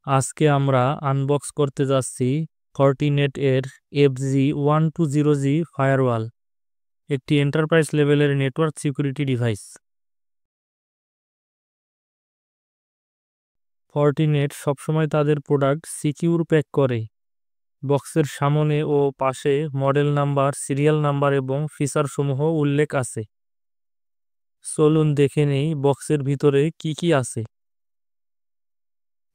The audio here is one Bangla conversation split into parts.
আজকে আমরা আনবক্স করতে যাচ্ছি ফর্টিনেট এর FG1200G ফায়ারওয়াল, একটি এন্টারপ্রাইজ লেভেলের নেটওয়ার্ক সিকিউরিটি ডিভাইস। ফর্টিনেট সবসময় তাদের প্রোডাক্ট সিকিউর প্যাক করে। বক্সের সামনে ও পাশে মডেল নাম্বার, সিরিয়াল নাম্বার এবং ফিচারসমূহ উল্লেখ আছে। চলুন দেখে নেই বক্সের ভিতরে কি কি আছে।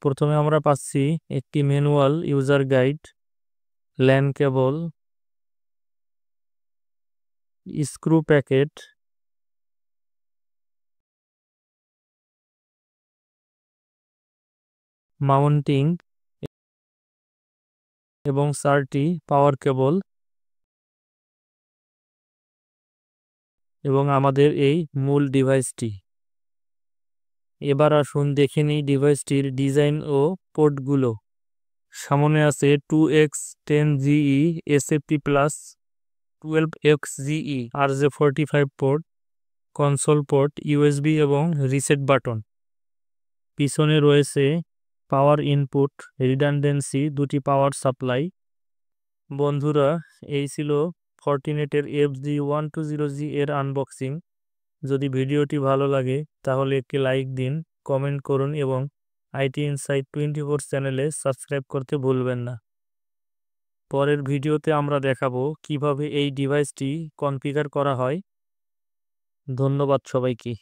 প্রথমে আমরা পাচ্ছি একটি ম্যানুয়াল, ইউজার গাইড, ল্যান কেবল, স্ক্রু প্যাকেট, মাউন্টিং এবং 4টি পাওয়ার কেবল এবং আমাদের এই মূল ডিভাইসটি। এবার আসুন দেখে নিই ডিভাইসটির ডিজাইন ও পোর্টগুলো। সামনে আছে 2x10GE SFP plus 12XGE RJ45 port, console port, USB এবং রিসেট বাটন। পিছনে রয়েছে পাওয়ার ইনপুট, রিডান্ডেন্সি, 2টি পাওয়ার সাপ্লাই। বন্ধুরা, এই ছিল ফর্টিনেটের FG1200G এর আনবক্সিং। যদি ভিডিওটি ভালো লাগে তাহলে একটি লাইক দিন, কমেন্ট করুন এবং IT ইনসাইট 24 চ্যানেলে সাবস্ক্রাইব করতে ভুলবেন না। পরের ভিডিওতে আমরা দেখাবো কিভাবে এই ডিভাইসটি কনফিগার করা হয়। ধন্যবাদ সবাইকে।